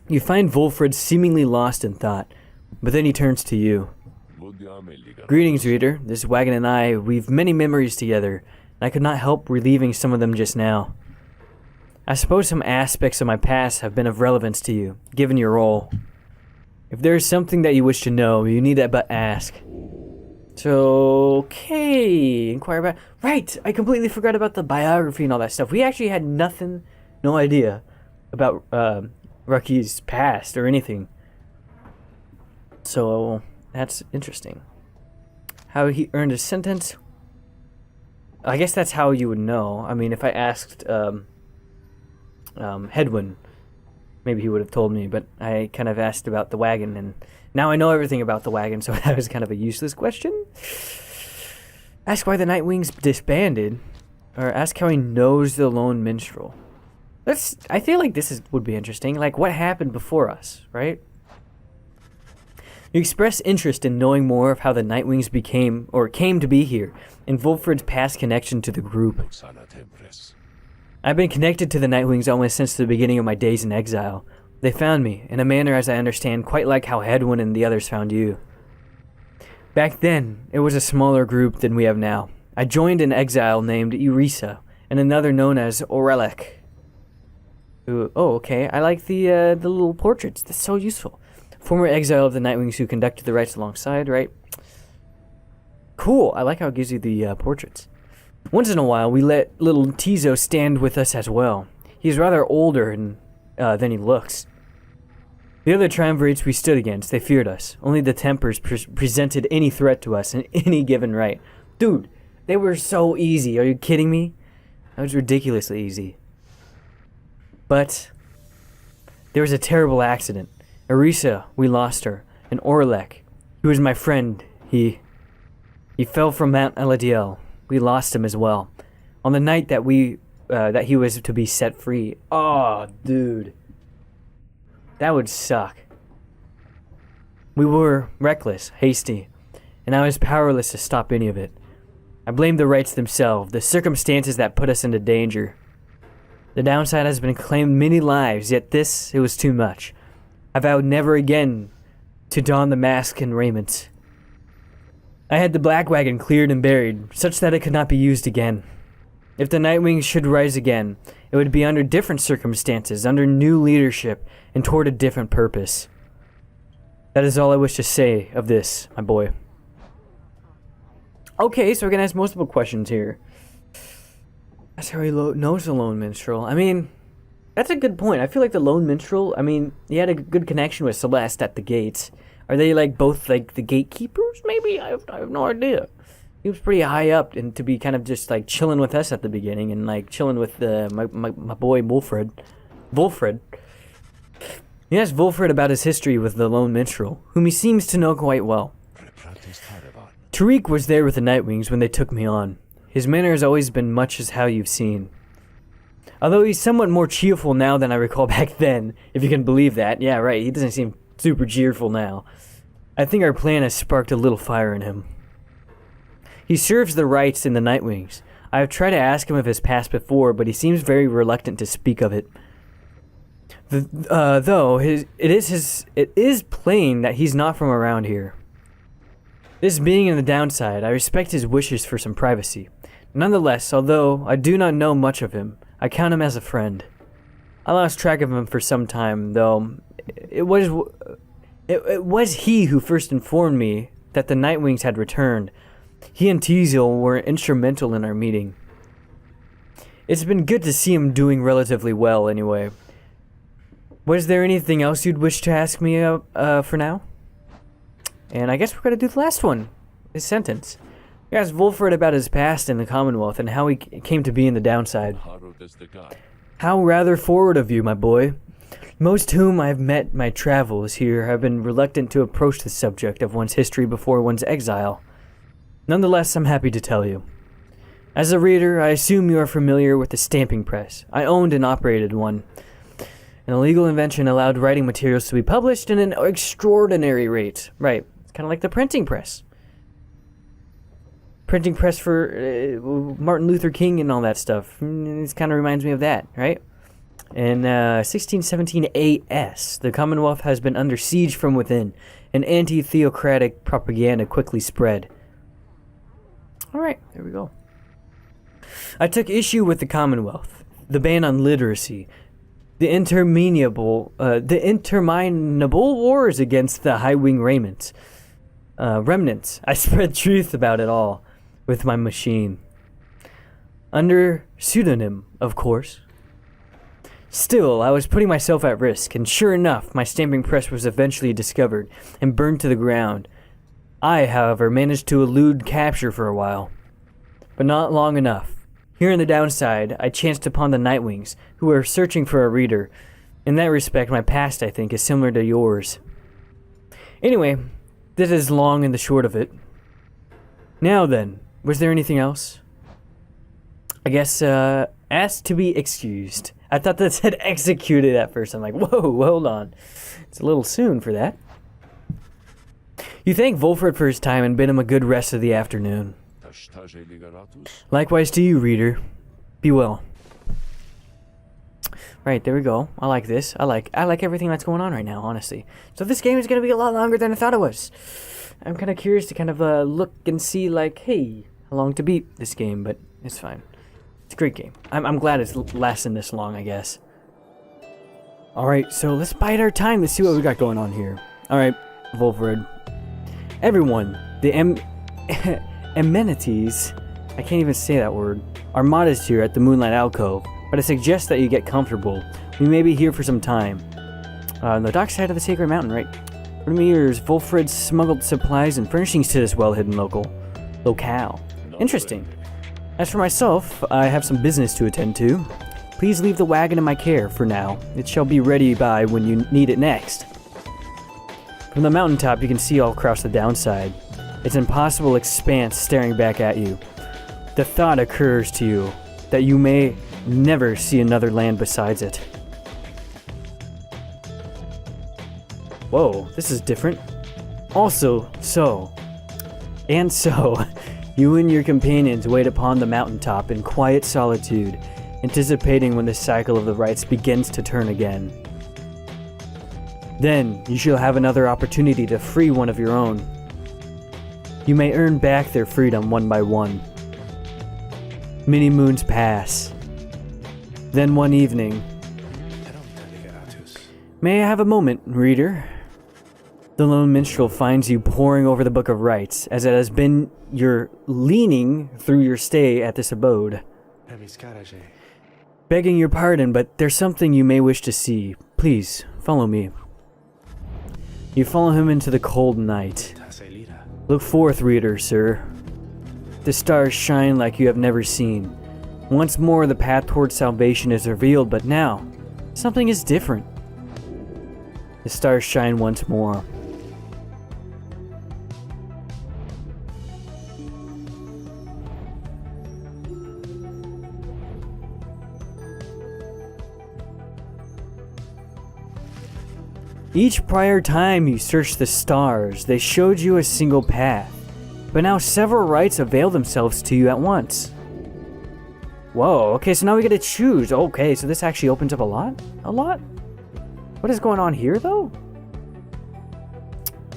You find Wolfred seemingly lost in thought, but then he turns to you. Greetings, reader. This wagon and I, we've many memories together, and I could not help relieving some of them just now. I suppose some aspects of my past have been of relevance to you, given your role. If there is something that you wish to know, you need but ask. So, okay, inquire about... Right, I completely forgot about the biography and all that stuff. We actually had no idea about Rocky's past or anything. So, that's interesting. How he earned his sentence? I guess that's how you would know. I mean, if I asked Hedwin, maybe he would have told me, but I kind of asked about the wagon, and now I know everything about the wagon, so that was kind of a useless question. Ask why the Nightwings disbanded, or ask how he knows the lone minstrel. I feel like this would be interesting. Like, what happened before us, right? You express interest in knowing more of how the Nightwings came to be here, and Wolfred's past connection to the group. I've been connected to the Nightwings almost since the beginning of my days in exile. They found me, in a manner as I understand, quite like how Hedwin and the others found you. Back then, it was a smaller group than we have now. I joined an exile named Irisa, and another known as Orelek. Oh, okay. I like the little portraits. That's so useful. Former exile of the Nightwings who conducted the rites alongside, right? Cool. I like how it gives you the portraits. Once in a while, we let little Tizo stand with us as well. He's rather older than he looks. The other triumvirates we stood against, they feared us. Only the Tempers presented any threat to us in any given right. Dude, they were so easy. Are you kidding me? That was ridiculously easy. But there was a terrible accident. Arisa, we lost her. And Orlek, he was my friend. He fell from Mount ALODIEL. We lost him as well. On the night that that he was to be set free. Oh, dude. That would suck. We were reckless, hasty, and I was powerless to stop any of it. I blame the rites themselves, the circumstances that put us into danger. The downside has been claimed many lives, yet it was too much. I vowed never again to don the mask and raiment. I had the black wagon cleared and buried, such that it could not be used again. If the Nightwings should rise again, it would be under different circumstances, under new leadership, and toward a different purpose. That is all I wish to say of this, my boy. Okay, so we're gonna ask multiple questions here. That's how he knows the lone minstrel. I mean, that's a good point. I feel like the lone minstrel, I mean, he had a good connection with Celeste at the gates. Are they like both like the gatekeepers? Maybe? I have no idea. He was pretty high up, and to be kind of just like chilling with us at the beginning, and like chilling with my boy Wolfred. He asked Wolfred about his history with the lone minstrel, whom he seems to know quite well. Tariq was there with the Nightwings when they took me on. His manner has always been much as how you've seen. Although he's somewhat more cheerful now than I recall back then, if you can believe that. Yeah, right, he doesn't seem super cheerful now. I think our plan has sparked a little fire in him. He serves the rites in the Nightwings. I have tried to ask him of his past before, but he seems very reluctant to speak of it. Though it is plain that he's not from around here. This being in the downside, I respect his wishes for some privacy. Nonetheless, although I do not know much of him, I count him as a friend. I lost track of him for some time, though. It was he who first informed me that the Nightwings had returned. He and Teasel were instrumental in our meeting. It's been good to see him doing relatively well, anyway. Was there anything else you'd wish to ask me for now? And I guess we're going to do the last one. His sentence. We asked Wolfred about his past in the Commonwealth and how he came to be in the downside. How rather forward of you, my boy. Most whom I've met my travels here have been reluctant to approach the subject of one's history before one's exile. Nonetheless, I'm happy to tell you. As a reader, I assume you are familiar with the stamping press. I owned and operated one. An illegal invention allowed writing materials to be published at an extraordinary rate. Right, it's kind of like the printing press. Printing press for Martin Luther King and all that stuff. It kind of reminds me of that, right? In 1617 AS, the Commonwealth has been under siege from within, and anti-theocratic propaganda quickly spread. Alright, there we go. I took issue with the Commonwealth, the ban on literacy, the interminable wars against the high-wing remnants. I spread truth about it all with my machine. Under pseudonym, of course. Still, I was putting myself at risk, and sure enough, my stamping press was eventually discovered and burned to the ground. I, however, managed to elude capture for a while, but not long enough. Here in the downside, I chanced upon the Nightwings, who were searching for a reader. In that respect, my past, I think, is similar to yours. Anyway, this is long and the short of it. Now then, was there anything else? I guess, asked to be excused. I thought that said executed at first. I'm like, whoa, hold on. It's a little soon for that. You thank Volfred for his time and bid him a good rest of the afternoon. Likewise to you, reader. Be well. Right, there we go. I like this. I like everything that's going on right now, honestly. So this game is going to be a lot longer than I thought it was. I'm kind of curious to kind of look and see, like, hey, how long to beat this game, but it's fine. It's a great game. I'm glad it's lasting this long, I guess. Alright, so let's bide our time. Let's see what we got going on here. Alright, Volfred. Everyone, the amenities, I can't even say that word, are modest here at the Moonlight Alcove, but I suggest that you get comfortable. We may be here for some time. On the dock side of the Sacred Mountain, right? For many years, Volfred smuggled supplies and furnishings to this well-hidden locale. Interesting. As for myself, I have some business to attend to. Please leave the wagon in my care for now. It shall be ready by when you need it next. From the mountaintop, you can see all across the downside. It's an impossible expanse staring back at you. The thought occurs to you that you may never see another land besides it. Whoa, this is different. Also, so, you and your companions wait upon the mountaintop in quiet solitude, anticipating when the cycle of the rites begins to turn again. Then, you shall have another opportunity to free one of your own. You may earn back their freedom one by one. Many moons pass. Then one evening... May I have a moment, reader? The lone minstrel finds you poring over the Book of Rites, as it has been your leaning through your stay at this abode. Begging your pardon, but there's something you may wish to see. Please, follow me. You follow him into the cold night. Look forth, reader, sir. The stars shine like you have never seen. Once more the path towards salvation is revealed, but now, something is different. The stars shine once more. Each prior time you searched the stars, they showed you a single path, but now several rites avail themselves to you at once. Whoa, okay, so now we get to choose. Okay, so this actually opens up a lot? A lot? What is going on here, though?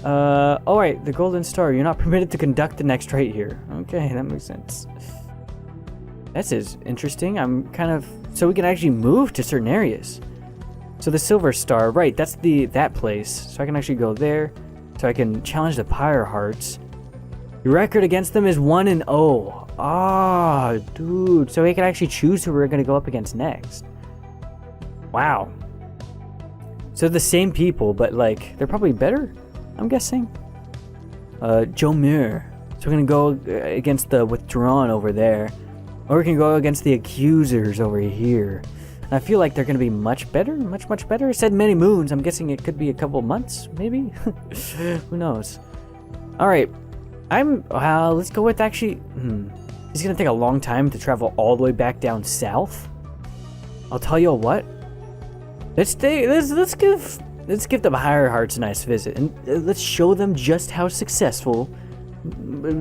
Alright, the golden star. You're not permitted to conduct the next rite here. Okay, that makes sense. This is interesting. I'm kind of... So we can actually move to certain areas. So the silver star, right, that's that place. So I can actually go there. So I can challenge the Pyre hearts. Your record against them is 1-0. Ah, dude. So we can actually choose who we're going to go up against next. Wow. So the same people, but like, they're probably better, I'm guessing. Joe Muir. So we're going to go against the Withdrawn over there. Or we can go against the Accusers over here. I feel like they're going to be much better, much better. It said many moons. I'm guessing it could be a couple months, maybe? Who knows? Alright. Let's go with actually... It's going to take a long time to travel all the way back down south. I'll tell you what. Let's give the Pyre hearts a nice visit. And let's show them just how successful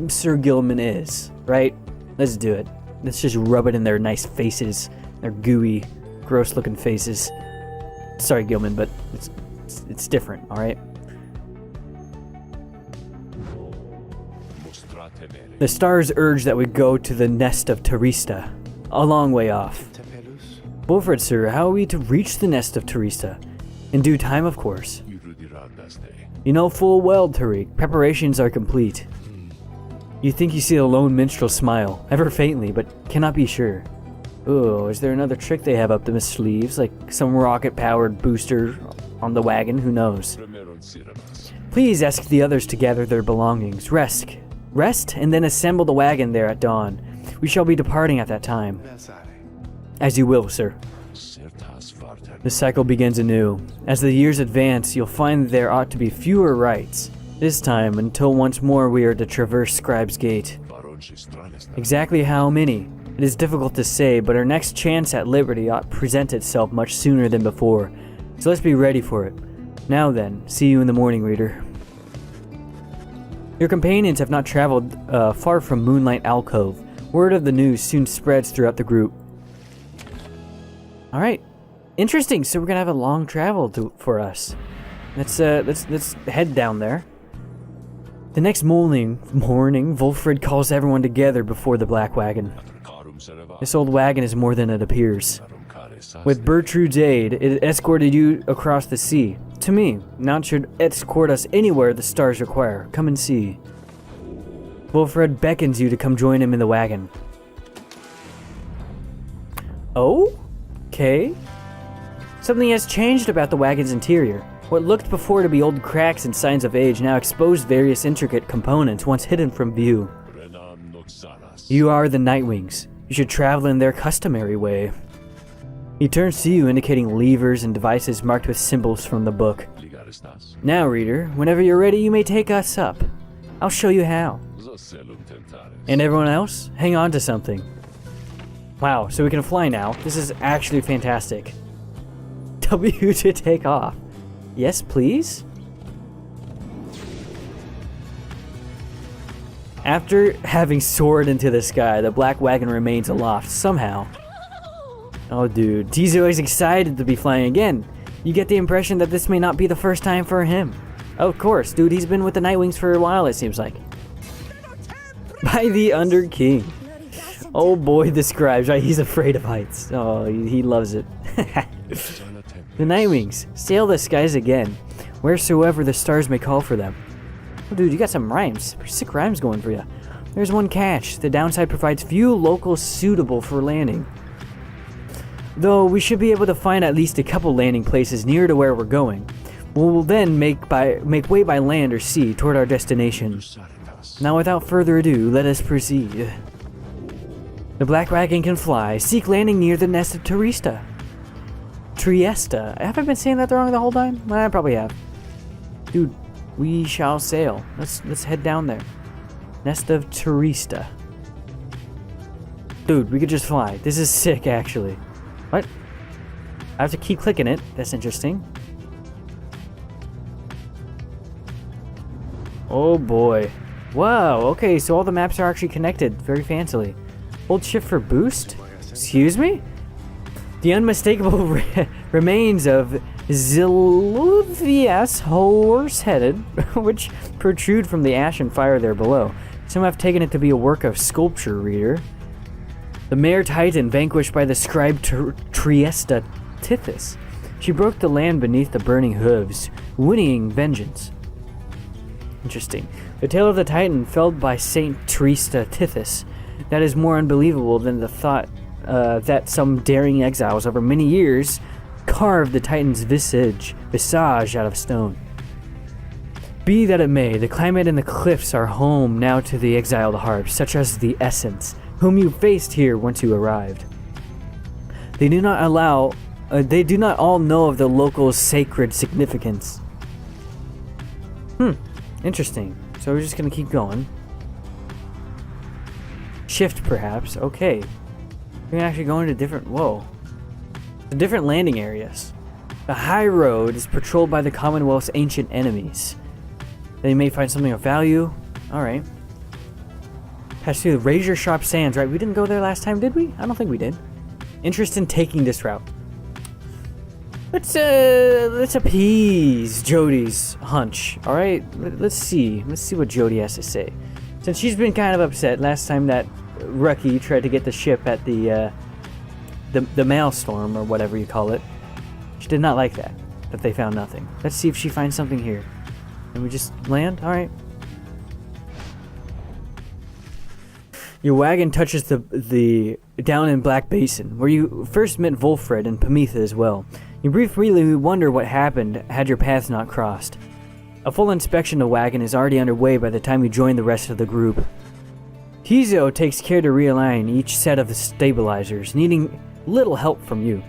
Sir Gilman is. Right? Let's do it. Let's just rub it in their nice faces. Their gooey... gross looking faces. Sorry, Gilman, but it's different, alright? The stars urge that we go to the nest of Terista, a long way off. Wilfred, sir, how are we to reach the nest of Terista? In due time, of course. You know full well, Tariq, preparations are complete. You think you see a lone minstrel smile, ever faintly, but cannot be sure. Oh, is there another trick they have up the sleeves, like some rocket-powered booster on the wagon? Who knows? Please ask the others to gather their belongings. Rest, and then assemble the wagon there at dawn. We shall be departing at that time. As you will, sir. The cycle begins anew. As the years advance, you'll find there ought to be fewer rites. This time, until once more we are to traverse Scribe's Gate. Exactly how many? It is difficult to say, but our next chance at liberty ought to present itself much sooner than before. So let's be ready for it. Now then, see you in the morning, reader. Your companions have not traveled far from Moonlight Alcove. Word of the news soon spreads throughout the group. Alright. Interesting, so we're gonna have a long travel for us. Let's head down there. The next morning, Wolfred calls everyone together before the black wagon. This old wagon is more than it appears. With Bertrude's aid, it escorted you across the sea. To me, now it should escort us anywhere the stars require. Come and see. Wolfred beckons you to come join him in the wagon. Oh? Okay. Something has changed about the wagon's interior. What looked before to be old cracks and signs of age now expose various intricate components once hidden from view. You are the Nightwings. You should travel in their customary way. He turns to you, indicating levers and devices marked with symbols from the book. Now, reader, whenever you're ready, you may take us up. I'll show you how. And everyone else, hang on to something. Wow, so we can fly now. This is actually fantastic. W to take off. Yes, please? After having soared into the sky, the black wagon remains aloft somehow. Oh, dude. He's always excited to be flying again. You get the impression that this may not be the first time for him. Of course, dude. He's been with the Nightwings for a while, it seems like. By the Under King. Oh boy, the scribes, right? He's afraid of heights. Oh, he loves it. The Nightwings, sail the skies again, wheresoever the stars may call for them. Oh, dude, you got some rhymes. Sick rhymes going for you. There's one catch. The downside provides few locals suitable for landing. Though we should be able to find at least a couple landing places near to where we're going. We'll then make way by land or sea toward our destination. Now without further ado, let us proceed. The black wagon can fly. Seek landing near the nest of Terista. Triesta. Have I been saying that wrong the whole time? Well, I probably have. Dude, we shall sail. Let's head down there. Nest of Terista. Dude, we could just fly. This is sick, actually. What? I have to keep clicking it. That's interesting. Oh boy. Whoa, okay, so all the maps are actually connected very fancily. Hold shift for boost? Excuse me? The unmistakable remains of Ziluvias horse-headed, which protrude from the ash and fire there below. Some have taken it to be a work of sculpture, reader. The mare Titan vanquished by the scribe Triesta Tithys. She broke the land beneath the burning hooves, winning vengeance. Interesting. The tale of the Titan felled by Saint Triesta Tithys. That is more unbelievable than the thought that some daring exiles over many years carved the Titan's visage out of stone. Be that it may, the climate and the cliffs are home now to the exiled harps, such as the Essence, whom you faced here once you arrived. They do not all know of the local sacred significance. Interesting. So we're just gonna keep going. Shift, perhaps. Okay. We're actually going to different landing areas. The high road is patrolled by the Commonwealth's ancient enemies. They may find something of value. Alright. Pass through the razor sharp sands, right? We didn't go there last time, did we? I don't think we did. Interest in taking this route. Let's appease Jody's hunch. All right, let's see what Jody has to say. Since she's been kind of upset last time that Rookie tried to get the ship at the maelstrom or whatever you call it. She did not like that they found nothing. Let's see if she finds something here. And we just land? All right. Your wagon touches the down in Black Basin, where you first met Volfred and Pamitha as well. You briefly wonder what happened had your paths not crossed. A full inspection of the wagon is already underway by the time you join the rest of the group. Tizo takes care to realign each set of the stabilizers, needing little help from you.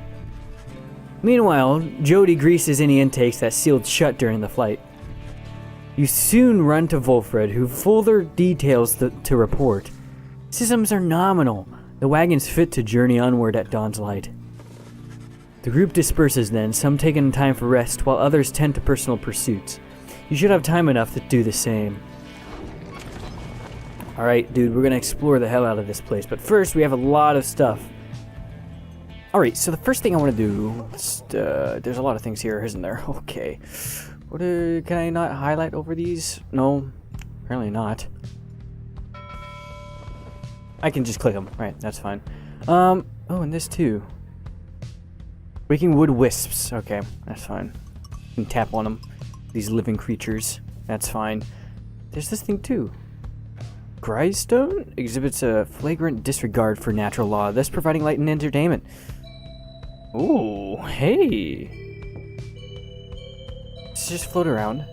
Meanwhile, Jody greases any intakes that sealed shut during the flight. You soon run to Volfred, who further details to report. Systems are nominal. The wagon's fit to journey onward at dawn's light. The group disperses then, some taking time for rest, while others tend to personal pursuits. You should have time enough to do the same. Alright, dude, we're gonna explore the hell out of this place, but first we have a lot of stuff. Alright, so the first thing I want to do, there's a lot of things here, isn't there? Okay. Can I not highlight over these? No, apparently not. I can just click them. Right, that's fine. Oh, and this too. Waking wood wisps. Okay, that's fine. You can tap on them. These living creatures. That's fine. There's this thing too. Grystone exhibits a flagrant disregard for natural law, thus providing light and entertainment. Ooh, hey. Let's just float around.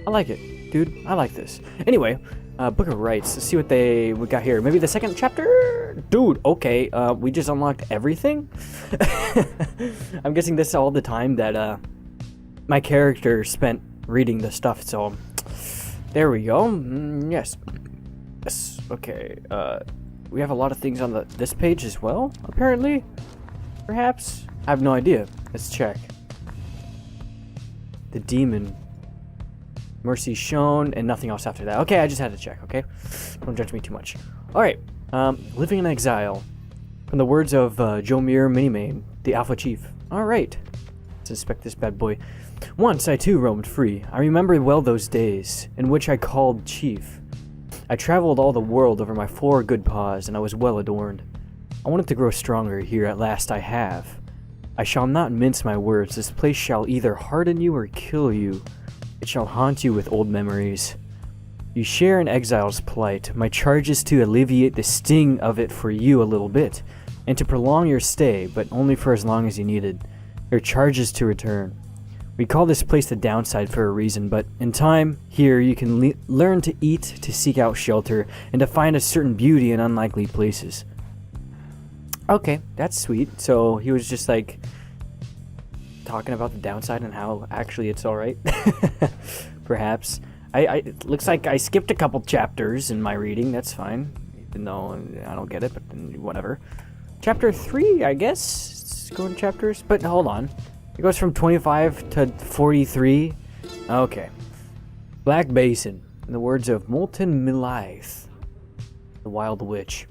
I like it, dude. I like this. Anyway, Book of Rites. Let's see what we got here. Maybe the second chapter? Dude, okay. We just unlocked everything? I'm guessing this all the time that my character spent reading the stuff, so there we go. Yes. Yes, okay. We have a lot of things on this page as well, apparently. Perhaps? I have no idea. Let's check. The demon. Mercy shown, and nothing else after that. Okay, I just had to check, okay? Don't judge me too much. Alright, living in exile. From the words of Jomir Minimane, the Alpha Chief. Alright, let's inspect this bad boy. Once I too roamed free. I remember well those days, in which I called Chief. I traveled all the world over my 4 good paws, and I was well adorned. I wanted to grow stronger, here at last I have. I shall not mince my words, this place shall either harden you or kill you. It shall haunt you with old memories. You share an exile's plight. My charge is to alleviate the sting of it for you a little bit, and to prolong your stay, but only for as long as you needed. Your charge is to return. We call this place the downside for a reason, but in time, here you can learn to eat, to seek out shelter, and to find a certain beauty in unlikely places. Okay, that's sweet. So he was just like talking about the downside and how actually it's alright. Perhaps. It looks like I skipped a couple chapters in my reading. That's fine. Even though I don't get it, but then whatever. Chapter 3, I guess. It's going chapters. But hold on. It goes from 25 to 43. Okay. Black Basin. In the words of Molten Milithe, the Wild Witch.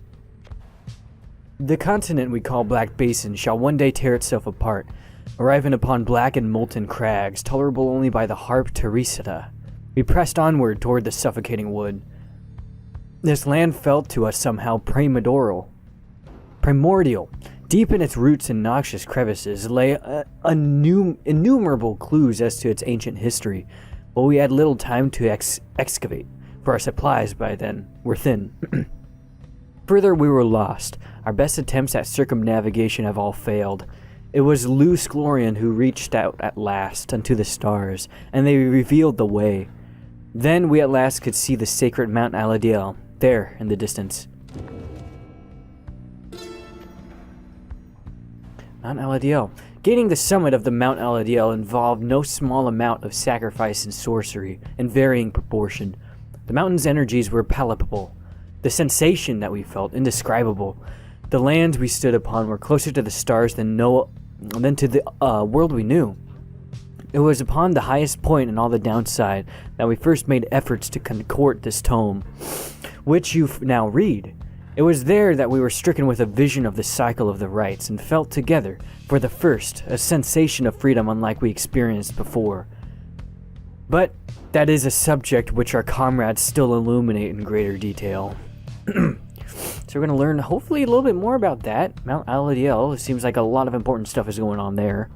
The continent we call Black Basin shall one day tear itself apart, arriving upon black and molten crags, tolerable only by the harp Teresita. We pressed onward toward the suffocating wood. This land felt to us somehow primordial. Deep in its roots and noxious crevices lay innumerable clues as to its ancient history, but we had little time to excavate, for our supplies by then were thin. Further, we were lost. Our best attempts at circumnavigation have all failed. It was Lou Sklorian who reached out at last unto the stars, and they revealed the way. Then we at last could see the sacred Mount ALODIEL, there in the distance. Mount ALODIEL. Gaining the summit of the Mount ALODIEL involved no small amount of sacrifice and sorcery, in varying proportion. The mountain's energies were palpable. The sensation that we felt, indescribable. The lands we stood upon were closer to the stars than to the world we knew. It was upon the highest point in all the downside that we first made efforts to concoct this tome, which you now read. It was there that we were stricken with a vision of the cycle of the rites and felt together, for the first, a sensation of freedom unlike we experienced before. But that is a subject which our comrades still illuminate in greater detail. So we're going to learn hopefully a little bit more about that. Mount ALODIEL, it seems like a lot of important stuff is going on there.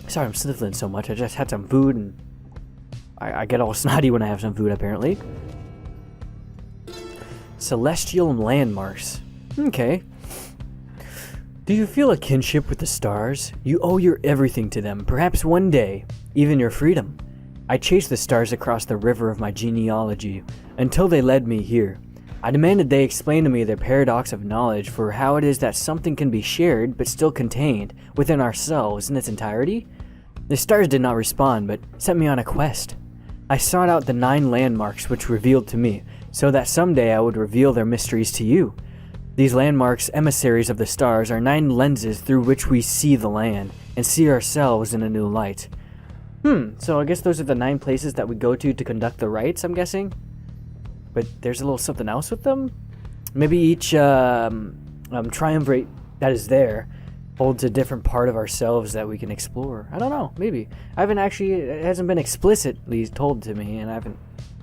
Sorry I'm sniffling so much, I just had some food and I get all snotty when I have some food apparently. Celestial landmarks. Okay. Do you feel a kinship with the stars? You owe your everything to them, perhaps one day, even your freedom. I chased the stars across the river of my genealogy, until they led me here. I demanded they explain to me the paradox of knowledge for how it is that something can be shared but still contained within ourselves in its entirety. The stars did not respond, but sent me on a quest. I sought out the 9 landmarks which revealed to me, so that someday I would reveal their mysteries to you. These landmarks, emissaries of the stars, are 9 lenses through which we see the land, and see ourselves in a new light. So I guess those are the 9 places that we go to conduct the rites, I'm guessing? But there's a little something else with them? Maybe each triumvirate that is there holds a different part of ourselves that we can explore. I don't know, maybe. It hasn't been explicitly told to me, and I haven't...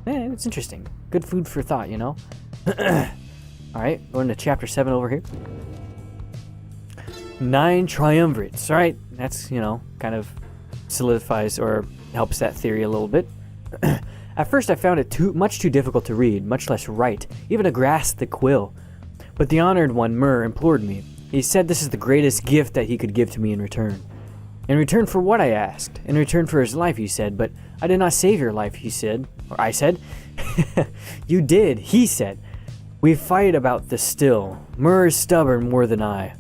it's interesting. Good food for thought, you know? Alright, going to chapter 7 over here. 9 triumvirates. Alright, that's, kind of solidifies or helps that theory a little bit. At first I found it much too difficult to read, much less write, even to grasp the quill. But the honored one, Myr, implored me. He said this is the greatest gift that he could give to me in return. In return for what, I asked. In return for his life, he said, but I did not save your life, he said. Or I said. You did, he said. We fight about this still. Myr is stubborn more than I.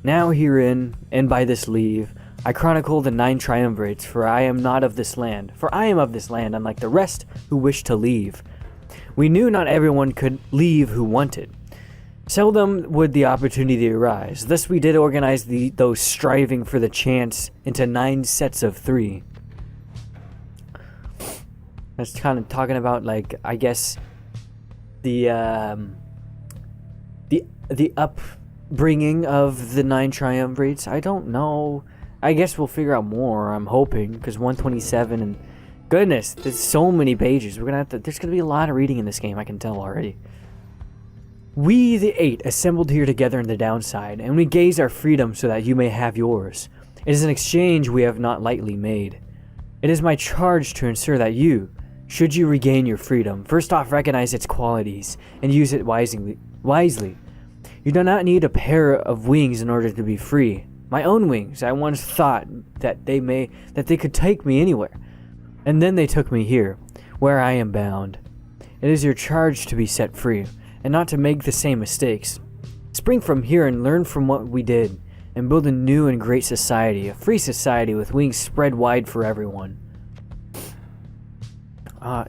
Now herein, and by this leave, I chronicle the 9 triumvirates, for I am not of this land. For I am of this land, unlike the rest who wish to leave. We knew not everyone could leave who wanted. Seldom would the opportunity arise. Thus we did organize those striving for the chance into 9 sets of 3. That's kind of talking about, like, I guess, the upbringing of the 9 triumvirates. I don't know. I guess we'll figure out more, I'm hoping, because 127 and... Goodness, there's so many pages. There's gonna be a lot of reading in this game, I can tell already. We, the 8, assembled here together in the downside, and we gaze our freedom so that you may have yours. It is an exchange we have not lightly made. It is my charge to ensure that you, should you regain your freedom, first off recognize its qualities, and use it wisely. You do not need a pair of wings in order to be free. My own wings, I once thought that they could take me anywhere. And then they took me here, where I am bound. It is your charge to be set free, and not to make the same mistakes. Spring from here and learn from what we did, and build a new and great society, a free society with wings spread wide for everyone.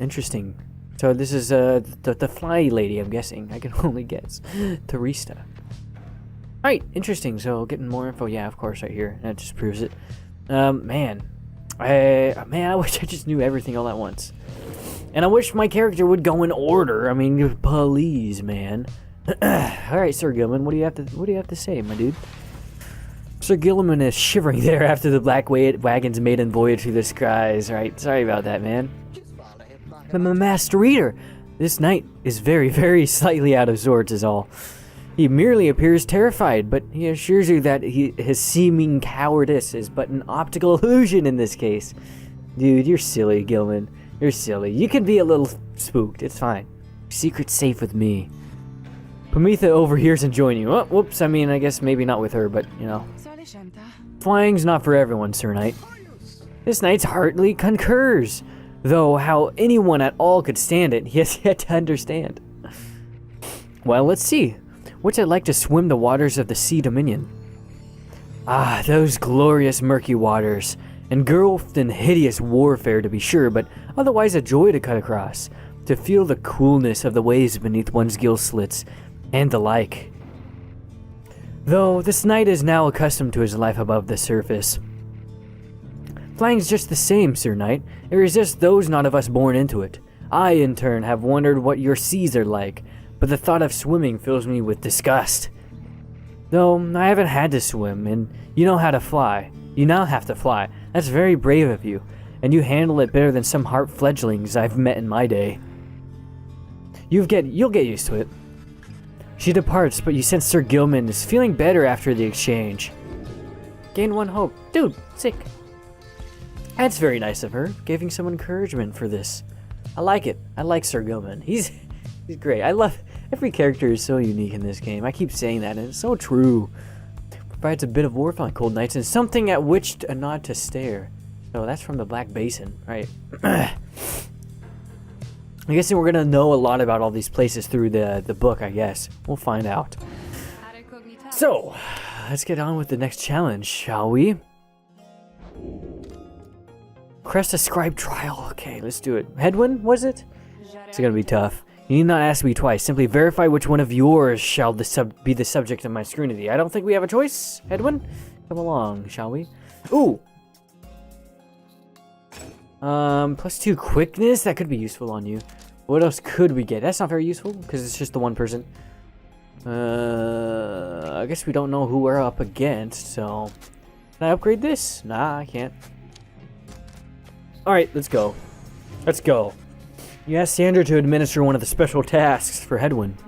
Interesting. So this is the fly lady, I'm guessing. I can only guess. Teresa. Alright, interesting. So getting more info. Yeah, of course, right here. That just proves it. Man, I wish I just knew everything all at once. And I wish my character would go in order. I mean, please, man. Alright, Sir Gilman, what do you have to say, my dude? Sir Gilman is shivering there after the black wagon's maiden voyage through the skies. Alright, sorry about that, man. I'm a master reader. This knight is very, very slightly out of sorts is all. He merely appears terrified, but he assures you that his seeming cowardice is but an optical illusion in this case. Dude, you're silly, Gilman. You're silly. You can be a little spooked. It's fine. Secret's safe with me. Prometha overhears and joins you. Oh, whoops. I mean, I guess maybe not with her, but, Flying's not for everyone, Sir Knight. This knight's heartily concurs. Though how anyone at all could stand it, he has yet to understand. Well, let's see. What's it like to swim the waters of the Sea Dominion? Ah, those glorious murky waters. Engulfed in hideous warfare to be sure, but otherwise a joy to cut across. To feel the coolness of the waves beneath one's gill slits, and the like. Though this knight is now accustomed to his life above the surface. Flying's just the same, Sir Knight. It resists those not of us born into it. I, in turn, have wondered what your seas are like. but the thought of swimming fills me with disgust. Though I haven't had to swim, and you know how to fly. You now have to fly. That's very brave of you, and you handle it better than some heart fledglings I've met in my day. You'll get used to it. She departs, but you sense Sir Gilman is feeling better after the exchange. Gain 1 hope. Dude, sick. That's very nice of her, giving some encouragement for this. I like it. I like Sir Gilman. He's great. I love every character is so unique in this game. I keep saying that, and it's so true. Provides a bit of warmth on cold nights and something at which a nod to stare. So that's from the Black Basin, right? I guess we're gonna know a lot about all these places through the book, I guess. We'll find out. So, let's get on with the next challenge, shall we? Crest a scribe trial. Okay, let's do it. Headwind, was it? It's gonna be tough. You need not ask me twice. Simply verify which one of yours shall be the subject of my scrutiny. I don't think we have a choice. Headwind, come along, shall we? Ooh! +2 quickness? That could be useful on you. What else could we get? That's not very useful, because it's just the one person. I guess we don't know who we're up against, so... Can I upgrade this? Nah, I can't. Alright, let's go. Let's go. You asked Sandra to administer one of the special tasks for Headwind.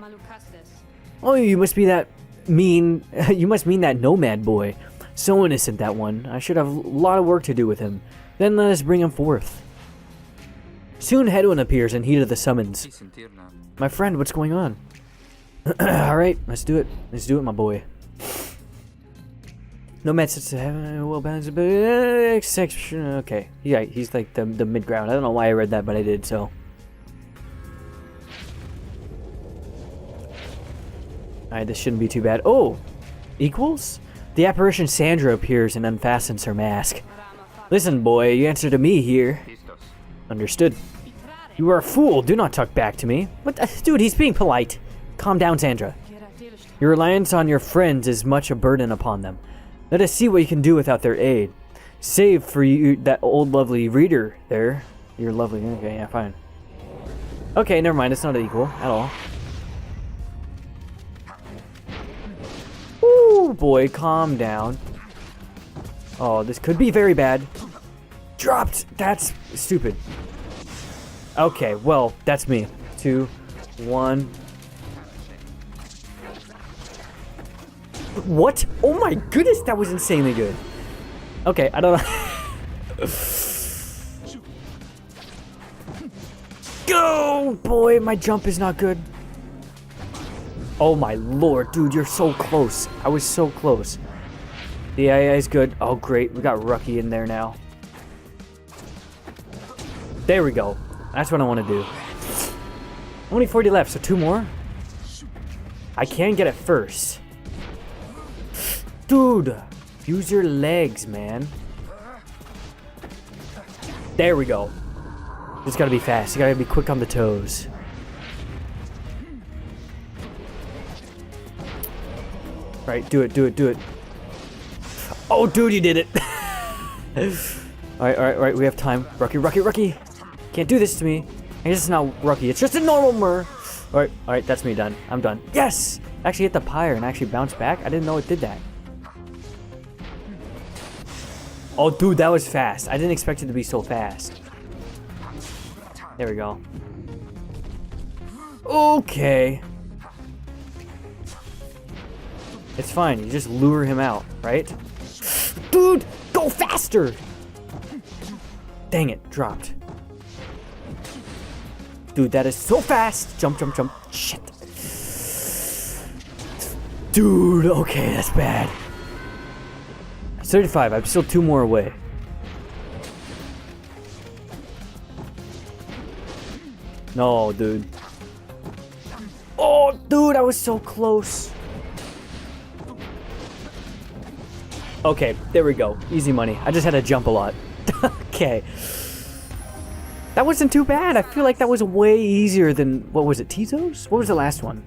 Oh, you must be that mean... you must mean that nomad boy. So innocent, that one. I should have a lot of work to do with him. Then let us bring him forth. Soon Headwind appears in heat of the summons. My friend, what's going on? Alright, let's do it. Let's do it, my boy. Nomad sits to heaven, well balanced, exception. Okay, yeah, he's like the mid ground. I don't know why I read that, but I did, so. Alright, this shouldn't be too bad. Oh! Equals? The apparition Sandra appears and unfastens her mask. Listen, boy, you answer to me here. Understood. You are a fool. Do not talk back to me. What? Dude, he's being polite. Calm down, Sandra. Your reliance on your friends is much a burden upon them. Let us see what you can do without their aid. Save for you that old lovely reader there. You're lovely. Okay, yeah, fine. Okay, never mind. It's not equal at all. Ooh, boy, calm down. Oh, this could be very bad. Dropped! That's stupid. Okay, well, that's me. 2, 1. What? Oh my goodness, that was insanely good. Okay, I don't know. Go! Boy, my jump is not good. Oh my lord, dude, you're so close. I was so close. The AI is good. Oh, great. We got Rucky in there now. There we go. That's what I want to do. Only 40 left, so 2 more. I can get it first. Dude, use your legs, man. There we go. Just gotta be fast. You gotta be quick on the toes. Right, do it, do it, do it. Oh, dude, you did it. Alright, we have time. Rucky. Can't do this to me. I guess it's not Rucky. It's just a normal Mur. Alright, that's me done. I'm done. Yes! Actually hit the pyre and actually bounced back. I didn't know it did that. Oh, dude, that was fast. I didn't expect it to be so fast. There we go. Okay. It's fine. You just lure him out, right? Dude, go faster! Dang it, dropped. Dude, that is so fast. Jump. Shit. Dude, okay, that's bad. 35. I'm still 2 more away. No, dude. Oh, dude, I was so close. Okay, there we go. Easy money. I just had to jump a lot. Okay. That wasn't too bad. I feel like that was way easier than... What was it? Tizos? What was the last one?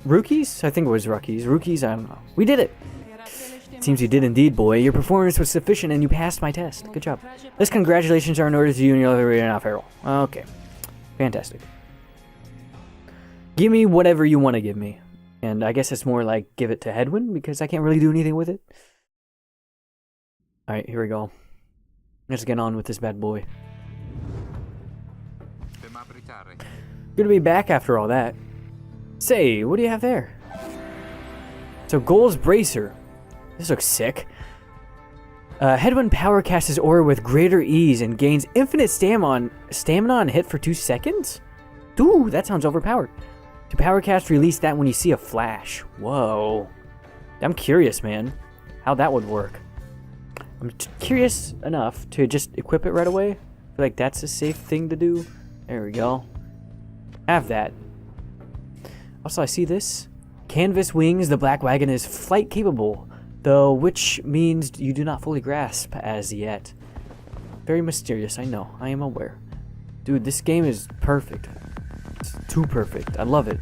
Rookies? I think it was Rookies. Rookies? I don't know. We did it. Seems you did indeed, boy. Your performance was sufficient and you passed my test. Good job. This congratulations are in order to you and your other reader now, Feral. Okay. Fantastic. Give me whatever you want to give me. And I guess it's more like give it to Hedwyn because I can't really do anything with it. Alright, here we go. Let's get on with this bad boy. Good to be back after all that. Say, what do you have there? So, Goal's Bracer. This looks sick. Hedwyn power casts his aura with greater ease and gains infinite stamina on hit for 2 seconds? Ooh, that sounds overpowered. To power cast, release that when you see a flash. Whoa. I'm curious, man, how that would work. I'm curious enough to just equip it right away. I feel like that's a safe thing to do. There we go. Have that. Also, I see this. Canvas wings, the black wagon is flight capable, though, which means you do not fully grasp as yet. Very mysterious, I know. I am aware. Dude, this game is perfect. It's too perfect. I love it.